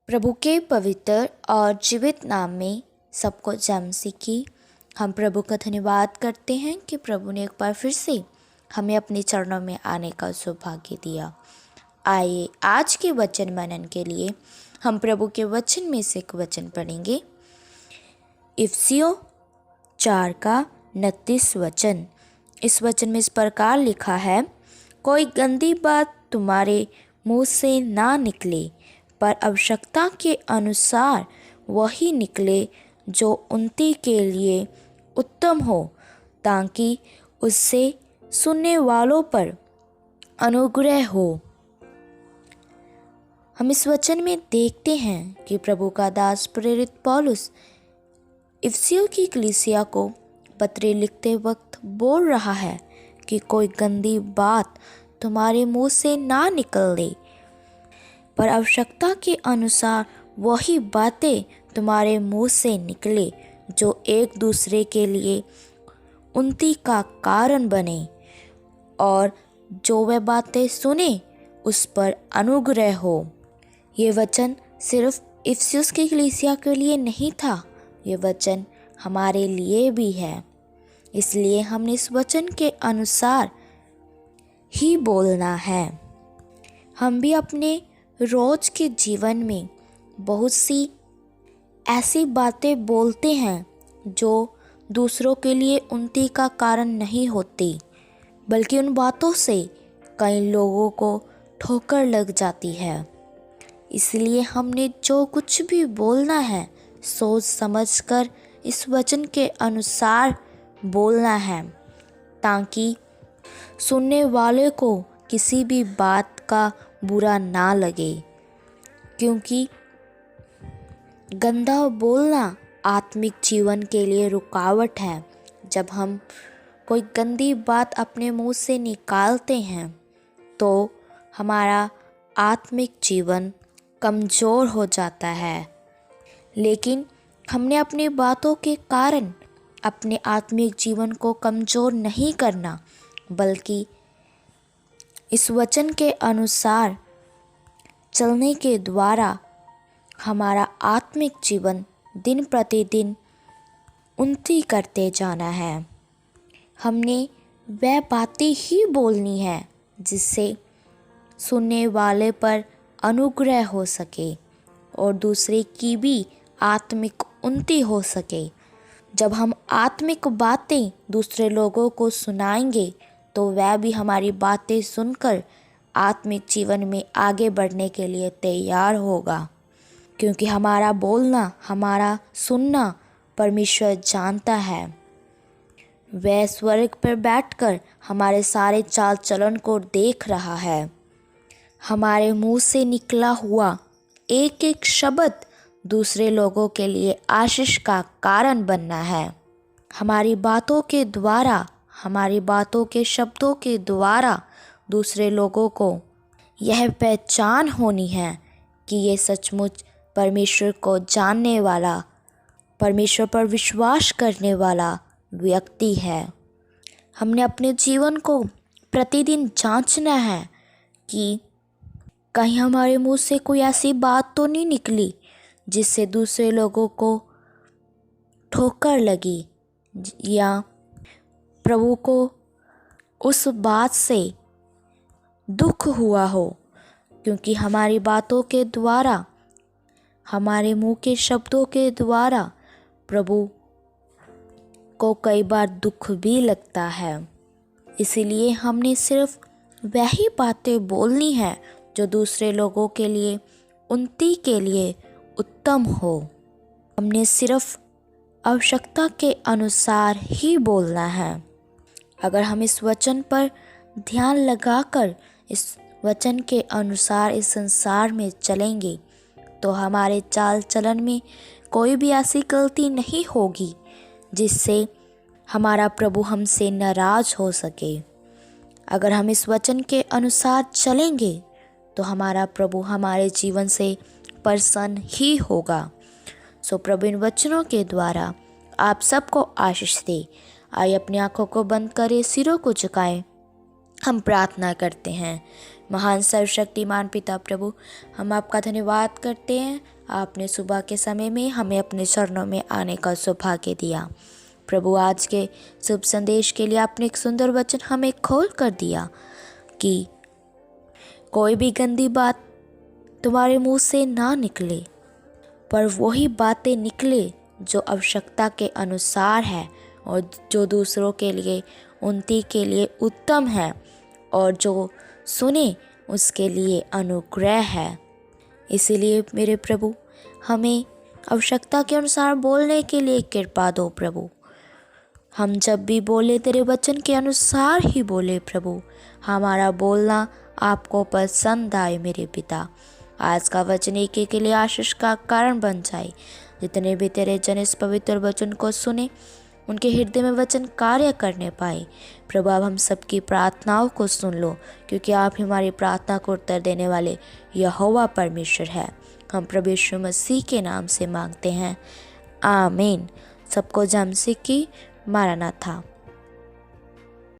प्रभु के पवित्र और जीवित नाम में सबको जय मसीह की। हम प्रभु का धन्यवाद करते हैं कि प्रभु ने एक बार फिर से हमें अपने चरणों में आने का सौभाग्य दिया। आइए आज के वचन मनन के लिए हम प्रभु के वचन में से एक वचन पढ़ेंगे। इफिसियों 4 का 29 वचन। इस वचन में इस प्रकार लिखा है, कोई गंदी बात तुम्हारे मुंह से ना निकले, पर आवश्यकता के अनुसार वही निकले जो उन्नति के लिए उत्तम हो, ताकि उससे सुनने वालों पर अनुग्रह हो। हम इस वचन में देखते हैं कि प्रभु का दास प्रेरित पौलुस इफिसियों की कलीसिया को पत्र लिखते वक्त बोल रहा है कि कोई गंदी बात तुम्हारे मुंह से ना निकले, पर आवश्यकता के अनुसार वही बातें तुम्हारे मुंह से निकले जो एक दूसरे के लिए उन्नति का कारण बने, और जो वह बातें सुने उस पर अनुग्रह हो। ये वचन सिर्फ इफिसियों की कलीसिया के लिए नहीं था, ये वचन हमारे लिए भी है। इसलिए हमने इस वचन के अनुसार ही बोलना है। हम भी अपने रोज के जीवन में बहुत सी ऐसी बातें बोलते हैं जो दूसरों के लिए उन्नति का कारण नहीं होती, बल्कि उन बातों से कई लोगों को ठोकर लग जाती है। इसलिए हमने जो कुछ भी बोलना है सोच समझकर इस वचन के अनुसार बोलना है, ताकि सुनने वाले को किसी भी बात का बुरा ना लगे। क्योंकि गंदा बोलना आत्मिक जीवन के लिए रुकावट है। जब हम कोई गंदी बात अपने मुंह से निकालते हैं तो हमारा आत्मिक जीवन कमज़ोर हो जाता है। लेकिन हमने अपनी बातों के कारण अपने आत्मिक जीवन को कमज़ोर नहीं करना, बल्कि इस वचन के अनुसार चलने के द्वारा हमारा आत्मिक जीवन दिन प्रतिदिन उन्नति करते जाना है। हमने वह बातें ही बोलनी है जिससे सुनने वाले पर अनुग्रह हो सके और दूसरे की भी आत्मिक उन्नति हो सके। जब हम आत्मिक बातें दूसरे लोगों को सुनाएंगे तो वह भी हमारी बातें सुनकर आत्मिक जीवन में आगे बढ़ने के लिए तैयार होगा। क्योंकि हमारा बोलना, हमारा सुनना परमेश्वर जानता है। वह स्वर्ग पर बैठकर हमारे सारे चाल चलन को देख रहा है। हमारे मुंह से निकला हुआ एक एक शब्द दूसरे लोगों के लिए आशीष का कारण बनना है। हमारी बातों के द्वारा, हमारी बातों के शब्दों के द्वारा दूसरे लोगों को यह पहचान होनी है कि ये सचमुच परमेश्वर को जानने वाला, परमेश्वर पर विश्वास करने वाला व्यक्ति है। हमने अपने जीवन को प्रतिदिन जांचना है कि कहीं हमारे मुंह से कोई ऐसी बात तो नहीं निकली जिससे दूसरे लोगों को ठोकर लगी या प्रभु को उस बात से दुख हुआ हो। क्योंकि हमारी बातों के द्वारा, हमारे मुंह के शब्दों के द्वारा प्रभु को कई बार दुख भी लगता है। इसीलिए हमने सिर्फ वही बातें बोलनी है जो दूसरे लोगों के लिए उन्नति के लिए उत्तम हो। हमने सिर्फ आवश्यकता के अनुसार ही बोलना है। अगर हम इस वचन पर ध्यान लगाकर इस वचन के अनुसार इस संसार में चलेंगे तो हमारे चाल चलन में कोई भी ऐसी गलती नहीं होगी जिससे हमारा प्रभु हमसे नाराज हो सके। अगर हम इस वचन के अनुसार चलेंगे तो हमारा प्रभु हमारे जीवन से प्रसन्न ही होगा। सो प्रभु इन वचनों के द्वारा आप सबको आशीष दे। आइए अपनी आंखों को बंद करें, सिरों को झुकाएं हम प्रार्थना करते हैं। महान सर्वशक्तिमान पिता प्रभु, हम आपका धन्यवाद करते हैं। आपने सुबह के समय में हमें अपने चरणों में आने का सौभाग्य दिया। प्रभु, आज के शुभ संदेश के लिए आपने एक सुंदर वचन हमें खोल कर दिया कि कोई भी गंदी बात तुम्हारे मुंह से ना निकले, पर वही बातें निकले जो आवश्यकता के अनुसार है और जो दूसरों के लिए, उन्नति के लिए उत्तम है और जो सुने उसके लिए अनुग्रह है। इसीलिए मेरे प्रभु, हमें आवश्यकता के अनुसार बोलने के लिए कृपा दो प्रभु। हम जब भी बोले तेरे वचन के अनुसार ही बोले प्रभु। हमारा बोलना आपको पसंद आए मेरे पिता। आज का वचन एक के लिए आशीष का कारण बन जाए। जितने भी तेरे जन इस पवित्र वचन को सुने, उनके हृदय में वचन कार्य करने पाए। प्रभु, अब हम सबकी प्रार्थनाओं को सुन लो, क्योंकि आप हमारी प्रार्थना को उत्तर देने वाले यहोवा परमेश्वर है। हम प्रभु यीशु मसीह के नाम से मांगते हैं, आमीन। सबको जय मसीह की। मारानाथा।